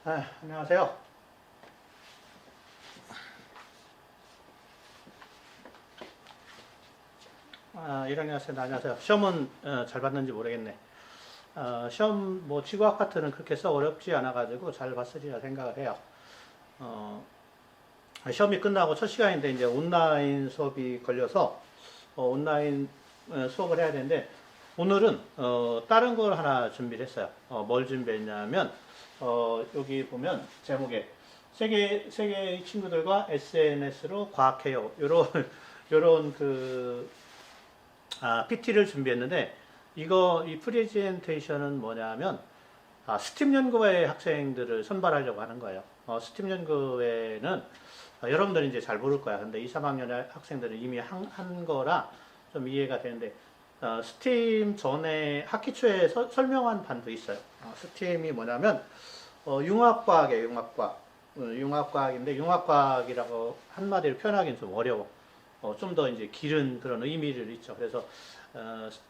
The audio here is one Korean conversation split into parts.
안녕하세요. 1학년생 안녕하세요. 시험은 잘 봤는지 모르겠네. 시험 뭐 지구학 파트는 그렇게 썩 어렵지 않아가지고 잘 봤으리라 생각을 해요. 시험이 끝나고 첫 시간인데 이제 온라인 수업이 걸려서 온라인 수업을 해야 되는데 오늘은 다른 걸 하나 준비를 했어요. 뭘 준비했냐면 여기 보면 제목에 세계의 친구들과 SNS로 과학해요. 요런 PT를 준비했는데 이 프레젠테이션은 뭐냐면 스팀 연구회 학생들을 선발하려고 하는 거예요. 스팀 연구회는 여러분들은 이제 잘 모를 거야. 근데 2, 3학년 학생들은 이미 한 거라 좀 이해가 되는데 스팀 전에 학기 초에 설명한 반도 있어요. 스팀이 뭐냐면 융합과학이에요. 융합과학. 융합과학인데 융합과학이라고 한마디로 표현하기는 좀 어려워. 좀 더 이제 길은 그런 의미를 있죠. 그래서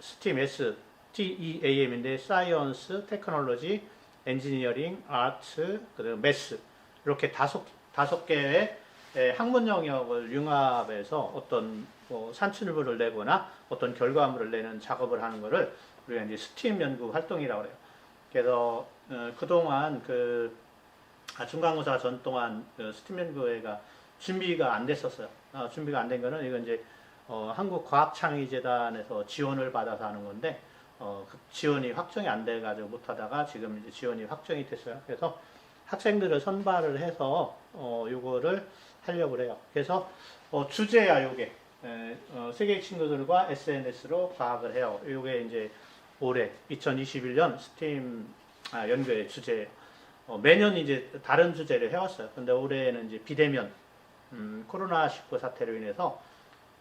STEAM, STEAM인데 사이언스, 테크놀로지, 엔지니어링, 아트, 그리고 매스 이렇게 다섯 개의 학문 영역을 융합해서 어떤 산출물을 내거나 어떤 결과물을 내는 작업을 하는 것을 우리가 이제 STEAM 연구 활동이라고 해요. 그래서 그동안 중간고사 전 동안 STEAM 연구회가 준비가 안 됐었어요. 준비가 안 된 거는 이건 이제 한국과학창의재단에서 지원을 받아서 하는 건데 그 지원이 확정이 안 돼가지고 못하다가 지금 이제 지원이 확정이 됐어요. 그래서 학생들을 선발을 해서 요거를 하려고 해요. 그래서 주제야 요게 세계 친구들과 SNS로 과학을 해요. 요게 이제 올해 2021년 스팀 연구의 주제예요. 매년 이제 다른 주제를 해왔어요. 근데 올해는 이제 비대면 코로나19 사태로 인해서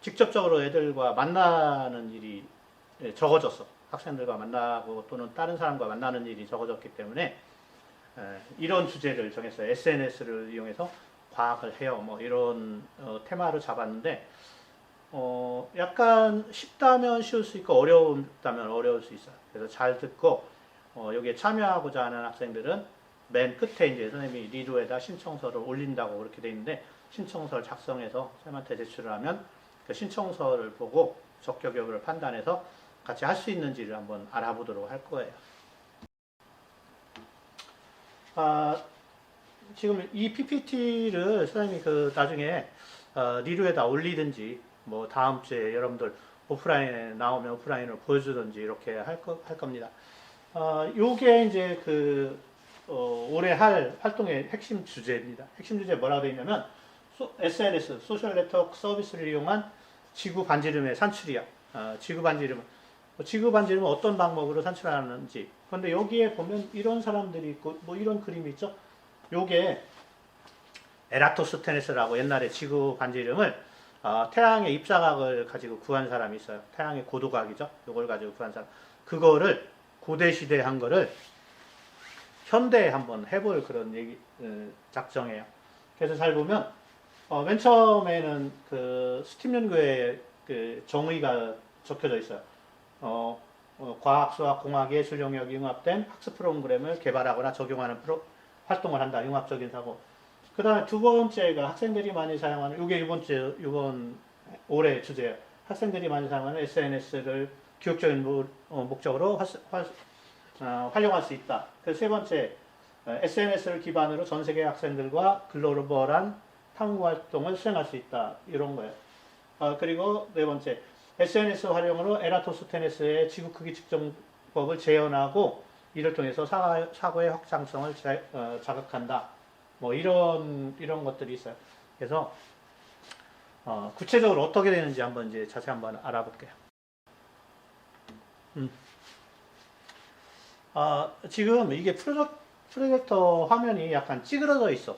직접적으로 애들과 만나는 일이 적어졌어. 학생들과 만나고 또는 다른 사람과 만나는 일이 적어졌기 때문에 이런 주제를 정했어요. SNS를 이용해서 과학을 해요. 뭐 이런 테마를 잡았는데 약간 쉽다면 쉬울 수 있고 어려웠다면 어려울 수 있어요. 그래서 잘 듣고 여기에 참여하고자 하는 학생들은 맨 끝에 이제 선생님이 리도에다 신청서를 올린다고 그렇게 돼 있는데 신청서를 작성해서 선생님한테 제출을 하면 그 신청서를 보고 적격 여부를 판단해서 같이 할 수 있는지를 한번 알아보도록 할 거예요. 지금 이 PPT를 선생님이 나중에 리뷰에다 올리든지 뭐 다음 주에 여러분들 오프라인에 나오면 오프라인으로 보여주든지 이렇게 할 겁니다. 요게 이제 올해 할 활동의 핵심 주제입니다. 핵심 주제 뭐라고 되어 있냐면 SNS, 소셜 네트워크 서비스를 이용한 지구 반지름의 산출이야. 지구 반지름은 어떤 방법으로 산출하는지. 그런데 여기에 보면 이런 사람들이 있고 뭐 이런 그림이 있죠. 요게 에라토스테네스라고 옛날에 지구 반지름을 태양의 입자각을 가지고 구한 사람이 있어요. 태양의 고도각이죠. 요걸 가지고 구한 사람. 그거를 고대 시대에 한 거를 현대에 한번 해볼 그런 작정이에요. 그래서 잘 보면 맨 처음에는 스팀 연구의 정의가 적혀져 있어요. 과학, 수학, 공학, 예술 영역이 융합된 학습 프로그램을 개발하거나 적용하는 활동을 한다. 융합적인 사고. 그 다음에 두 번째가 학생들이 많이 사용하는, 이게 이번 올해 주제예요. 학생들이 많이 사용하는 SNS를 교육적인 목적으로 활용할 수 있다. 그 세 번째, SNS를 기반으로 전 세계 학생들과 글로벌한 탐구 활동을 수행할 수 있다. 이런 거예요. 그리고 네 번째, SNS 활용으로 에라토스테네스의 지구 크기 측정법을 재현하고 이를 통해서 사고의 확장성을 자극한다. 뭐 이런 것들이 있어요. 그래서 구체적으로 어떻게 되는지 한번 이제 자세히 한번 알아볼게요. 지금 이게 프로젝터 화면이 약간 찌그러져 있어.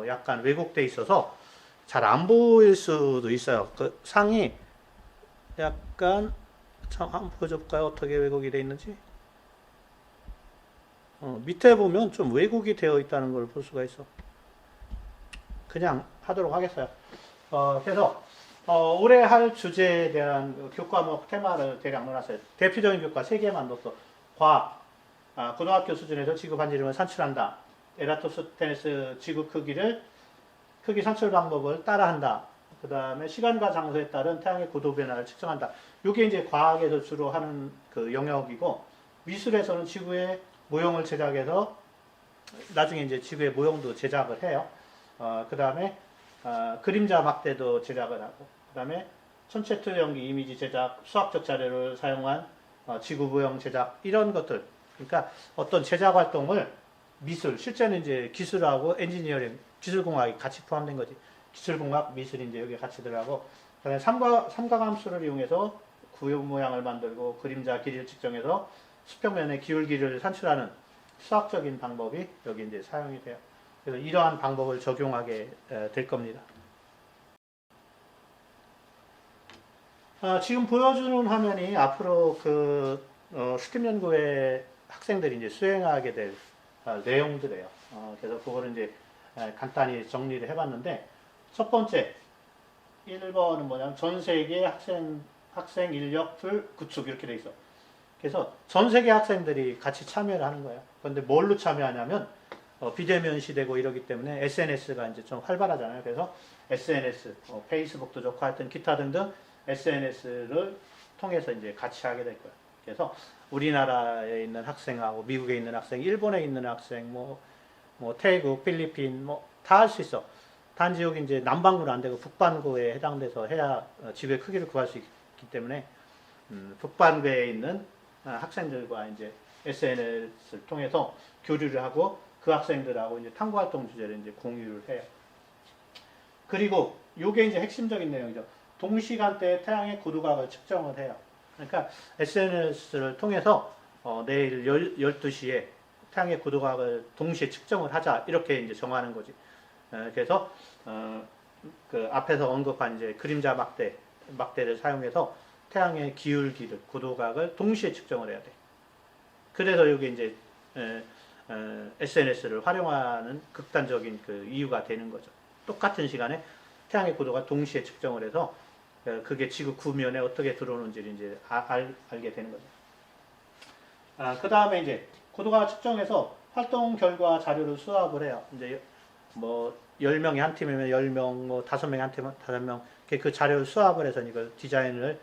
약간 왜곡돼 있어서 잘 안 보일 수도 있어요. 그 상이 약간 한번 보여줄까요? 어떻게 왜곡이 되어 있는지. 밑에 보면 좀 왜곡이 되어 있다는 걸 볼 수가 있어. 그냥 하도록 하겠어요. 그래서 올해 할 주제에 대한 교과목 테마를 대략 넣어놨어요. 대표적인 교과 3개만 넣었어. 과학, 고등학교 수준에서 지구 반지름을 산출한다. 에라토스테네스 지구 크기 산출 방법을 따라한다. 그 다음에 시간과 장소에 따른 태양의 고도 변화를 측정한다. 이게 이제 과학에서 주로 하는 그 영역이고, 미술에서는 지구의 모형을 제작해서 나중에 이제 지구의 모형도 제작을 해요. 그 다음에 그림자 막대도 제작을 하고, 그 다음에 천체 투영기 이미지 제작, 수학적 자료를 사용한 지구 모형 제작, 이런 것들. 그러니까 어떤 제작 활동을 미술, 실제는 이제 기술하고 엔지니어링, 기술공학이 같이 포함된 거지. 기술공학, 미술이 이제 여기 같이 들어가고, 그다음에 삼각함수를 이용해서 구형 모양을 만들고, 그림자 길이를 측정해서 수평면의 기울기를 산출하는 수학적인 방법이 여기 이제 사용이 돼요. 그래서 이러한 방법을 적용하게 될 겁니다. 지금 보여주는 화면이 앞으로 그 스팀 연구회 학생들이 이제 수행하게 될 내용들이에요. 그래서 그거를 이제 간단히 정리를 해봤는데, 첫 번째 1번은 뭐냐면 전 세계 학생 인력 풀 구축 이렇게 돼 있어. 그래서 전 세계 학생들이 같이 참여를 하는 거예요. 그런데 뭘로 참여하냐면 비대면 시대고 이러기 때문에 SNS가 이제 좀 활발하잖아요. 그래서 SNS, 페이스북도 좋고 하여튼 기타 등등 SNS를 통해서 이제 같이 하게 될 거예요. 그래서 우리나라에 있는 학생하고 미국에 있는 학생, 일본에 있는 학생, 뭐 태국, 필리핀 다 할 수 있어. 단지 여기 이제 남반구는 안 되고 북반구에 해당돼서 해야 지구의 크기를 구할 수 있기 때문에 북반구에 있는 학생들과 이제 SNS를 통해서 교류를 하고 그 학생들하고 이제 탐구 활동 주제를 이제 공유를 해요. 그리고 요게 이제 핵심적인 내용이죠. 동시간대에 태양의 고도각을 측정을 해요. 그러니까 SNS를 통해서 내일 12시에 태양의 고도각을 동시에 측정을 하자 이렇게 이제 정하는 거지. 그래서 그 앞에서 언급한 이제 그림자 막대를 사용해서 태양의 기울기를 고도각을 동시에 측정을 해야 돼. 그래서 여기 이제 SNS를 활용하는 극단적인 그 이유가 되는 거죠. 똑같은 시간에 태양의 고도가 동시에 측정을 해서 그게 지구 구면에 어떻게 들어오는지를 이제 알게 되는 거죠. 그 다음에 이제 고도가 측정해서 활동 결과 자료를 수합을 해요. 이제 뭐 10명이 한 팀이면 10명, 뭐 5명이 한 팀이면 5명, 그 자료를 수합을 해서 이걸 디자인을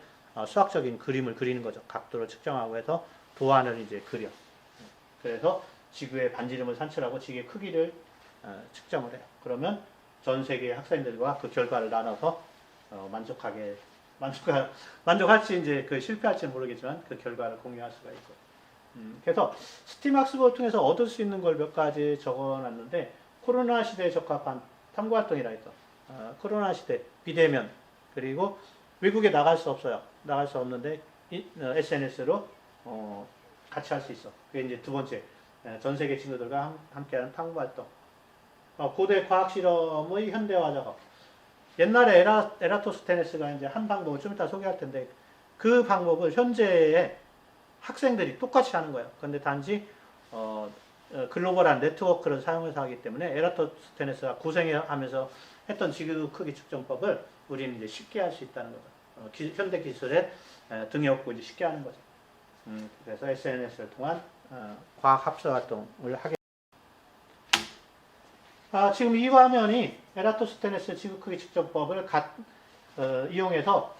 수학적인 그림을 그리는 거죠. 각도를 측정하고 해서 도안을 이제 그려. 그래서 지구의 반지름을 산출하고 지구의 크기를 측정을 해요. 그러면 전 세계 학생들과 그 결과를 나눠서 만족할지 이제 그 실패할지는 모르겠지만 그 결과를 공유할 수가 있고. 그래서 스팀 학습을 통해서 얻을 수 있는 걸 몇 가지 적어놨는데, 코로나 시대에 적합한 탐구 활동이라 했죠. 코로나 시대 비대면, 그리고 외국에 나갈 수 없어요. 나갈 수 없는데 SNS로 같이 할 수 있어. 그게 이제 두 번째, 전 세계 친구들과 함께하는 탐구 활동. 고대 과학 실험의 현대화 작업. 옛날에 에라토스테네스가 이제 한 방법을 좀 이따 소개할 텐데, 그 방법을 현재의 학생들이 똑같이 하는 거예요. 그런데 단지 글로벌한 네트워크를 사용해서 하기 때문에 에라토스테네스가 고생하면서 했던 지구 크기 측정법을 우리는 이제 쉽게 할 수 있다는 거죠. 현대 기술에 등에 업고 이제 쉽게 하는 거죠. 그래서 SNS를 통한 과학 합성 활동을 하게. 지금 이 화면이 에라토스테네스 지구 크기 측정법을 이용해서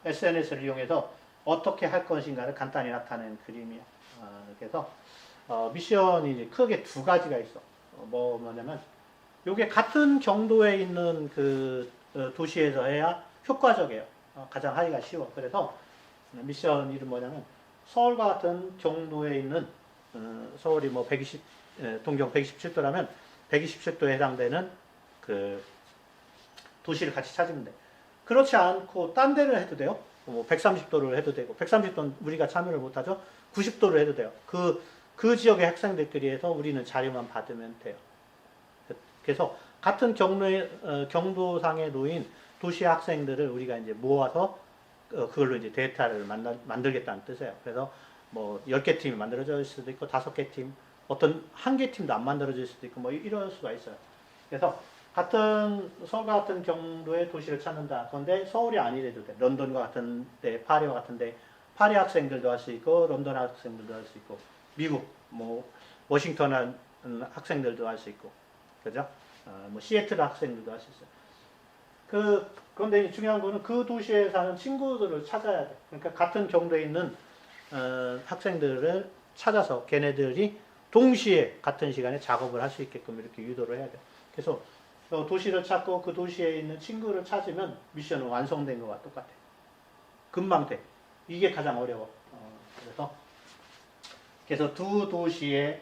SNS를 이용해서 어떻게 할 것인가를 간단히 나타낸 그림이에요. 그래서 미션이 이제 크게 두 가지가 있어. 뭐냐면 이게 같은 경도에 있는 그 도시에서 해야 효과적이에요. 가장 하기가 쉬워. 그래서 미션 이름 뭐냐면 서울과 같은 경도에 있는 서울이 뭐 동경 127도라면 127도에 해당되는 그 도시를 같이 찾으면 돼. 그렇지 않고 딴 데를 해도 돼요. 뭐 130도를 해도 되고, 130도는 우리가 참여를 못하죠. 90도를 해도 돼요. 그 지역의 학생들끼리 해서 우리는 자료만 받으면 돼요. 그래서 같은 경도상에 놓인 도시 학생들을 우리가 이제 모아서 그걸로 이제 데이터를 만들겠다는 뜻이에요. 그래서 뭐 10개 팀이 만들어질 수도 있고 5개 팀, 어떤 한 개 팀도 안 만들어질 수도 있고 뭐 이럴 수가 있어요. 그래서 서울 같은 경도의 도시를 찾는다. 그런데 서울이 아니래도 돼. 런던과 같은데, 파리와 같은데, 파리 학생들도 할 수 있고, 런던 학생들도 할 수 있고, 미국, 뭐 워싱턴 학생들도 할 수 있고, 그죠? 뭐 시애틀 학생들도 할 수 있어요. 그런데 중요한 거는 그 도시에 사는 친구들을 찾아야 돼. 그러니까 같은 경도에 있는 학생들을 찾아서 걔네들이 동시에 같은 시간에 작업을 할 수 있게끔 이렇게 유도를 해야 돼. 그래서 도시를 찾고 그 도시에 있는 친구를 찾으면 미션은 완성된 것과 똑같아. 금방 돼. 이게 가장 어려워. 그래서 두 도시의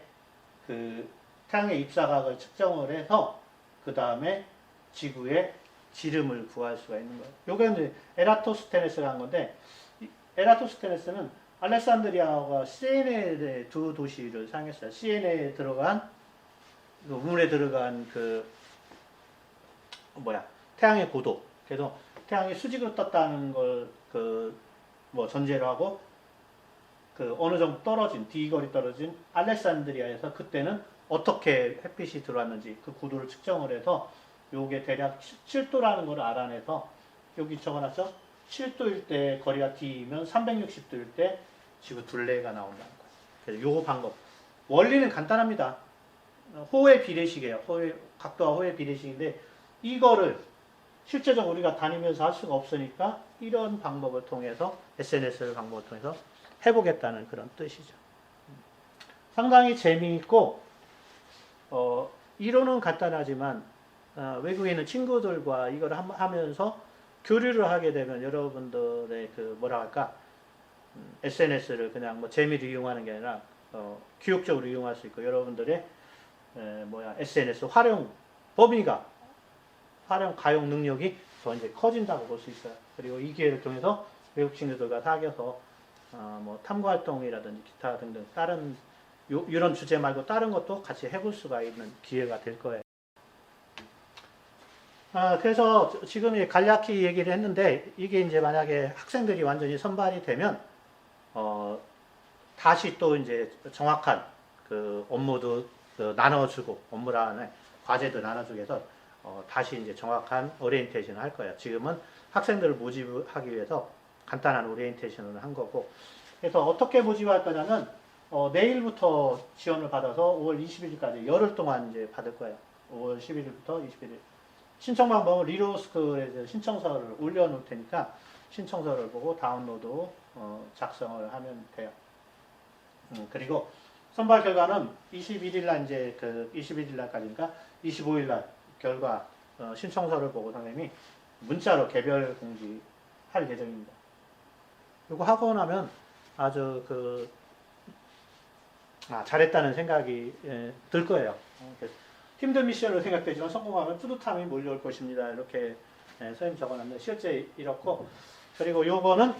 그 태양의 입사각을 측정을 해서 그 다음에 지구의 지름을 구할 수가 있는 거예요. 요게 이제 에라토스테네스가 한 건데, 에라토스테네스는 알렉산드리아와 시에네의 두 도시를 사용했어요. 시에네에 들어간 우물에 들어간 태양의 고도. 그래서 태양이 수직으로 떴다는 걸 뭐 전제로 하고 어느 정도 떨어진 D-거리 떨어진 알렉산드리아에서 그때는 어떻게 햇빛이 들어왔는지 그 고도를 측정을 해서 요게 대략 7도라는 걸 알아내서 여기 적어놨죠? 7도일 때 거리가 D이면 360도일 때 지구 둘레가 나온다는 거예요. 그래서 요 방법. 원리는 간단합니다. 호의 비례식이에요. 각도와 호의 비례식인데 이거를 실제적으로 우리가 다니면서 할 수가 없으니까 이런 방법을 통해서 SNS 방법을 통해서 해보겠다는 그런 뜻이죠. 상당히 재미있고 이론은 간단하지만 외국에 있는 친구들과 이걸 하면서 교류를 하게 되면 여러분들의 SNS를 그냥 뭐 재미로 이용하는 게 아니라 교육적으로 이용할 수 있고 여러분들의 SNS 활용 범위가 가용 능력이 더 이제 커진다고 볼 수 있어요. 그리고 이 기회를 통해서 외국 친구들과 사귀어서 뭐 탐구 활동이라든지 기타 등등 다른 이런 주제 말고 다른 것도 같이 해볼 수가 있는 기회가 될 거예요. 그래서 지금 간략히 얘기를 했는데 이게 이제 만약에 학생들이 완전히 선발이 되면 다시 또 이제 정확한 그 업무도 나눠주고 업무라는 과제도 나눠주고 해서 다시 이제 정확한 오리엔테이션을 할 거예요. 지금은 학생들을 모집하기 위해서 간단한 오리엔테이션을 한 거고 그래서 어떻게 모집할 거냐면 내일부터 지원을 받아서 5월 20일까지 열흘 동안 이제 받을 거예요. 5월 11일부터 21일. 신청 방법은 리로스쿨에 신청서를 올려놓을 테니까 신청서를 보고 다운로드 작성을 하면 돼요. 그리고 선발 결과는 21일 날 이제 21일 날까지니까 25일 날 결과 신청서를 보고 선생님이 문자로 개별 공지할 예정입니다. 이거 하고 나면 아주 잘했다는 생각이 들 거예요. 힘든 미션으로 생각되지만 성공하면 뿌듯함이 몰려올 것입니다. 이렇게 선생님 적어놨는데 실제 이렇고 그리고 요거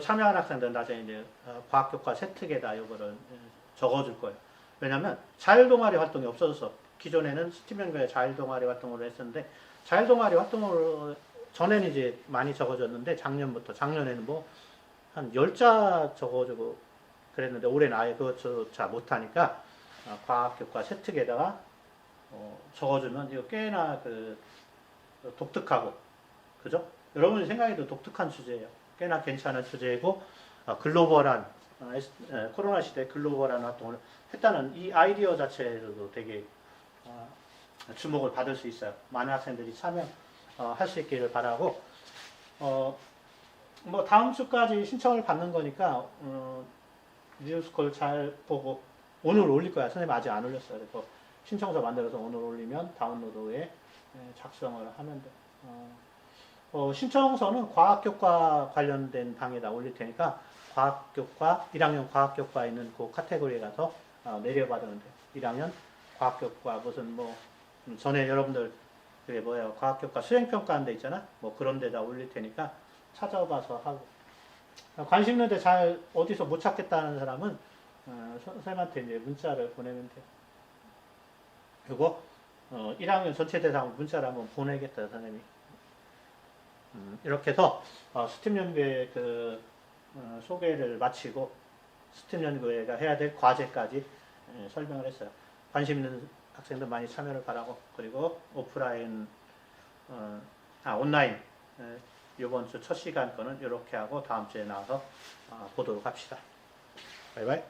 참여한 학생들은 나중에 이제 과학교과 세특에다 요거를 적어줄 거예요. 왜냐면 자율동아리 활동이 없어져서 기존에는 스티븐교의 자율동아리 활동으로 했었는데 자율동아리 활동으로 전에는 이제 많이 적어줬는데 작년에는 뭐 한 10자 적어주고 그랬는데 올해는 아예 그것조차 못하니까 과학교과 세특에다가 적어주면 이거 꽤나 독특하고 그죠? 여러분이 생각해도 독특한 주제예요. 꽤나 괜찮은 주제이고 글로벌한 코로나 시대 글로벌한 활동을 했다는 이 아이디어 자체로도 되게 주목을 받을 수 있어요. 많은 학생들이 참여할 수 있기를 바라고 뭐 다음 주까지 신청을 받는 거니까 리뷰스콜 잘 보고 오늘 올릴 거야. 선생님 아직 안 올렸어요. 그래서 신청서 만들어서 오늘 올리면 다운로드에 작성을 하면 돼. 신청서는 과학교과 관련된 방에다 올릴 테니까 과학교과 1학년 과학교과에 있는 그 카테고리에 가서 내려받으면 돼요. 1학년 과학교과 무슨 전에 여러분들 과학교과 수행평가하는 데 있잖아. 뭐 그런 데다 올릴 테니까 찾아봐서 하고 관심 있는데 잘 어디서 못 찾겠다는 사람은 선생님한테 이제 문자를 보내면 돼요. 그리고 1학년 전체 대상으로 문자를 한번 보내겠다 선생님이. 이렇게 해서 스팀 연구회 소개를 마치고 스팀 연구회가 해야 될 과제까지 설명을 했어요. 관심 있는 학생들 많이 참여를 바라고 그리고 온라인 이번 주 첫 시간 거는 이렇게 하고 다음 주에 나와서 보도록 합시다. 바이바이.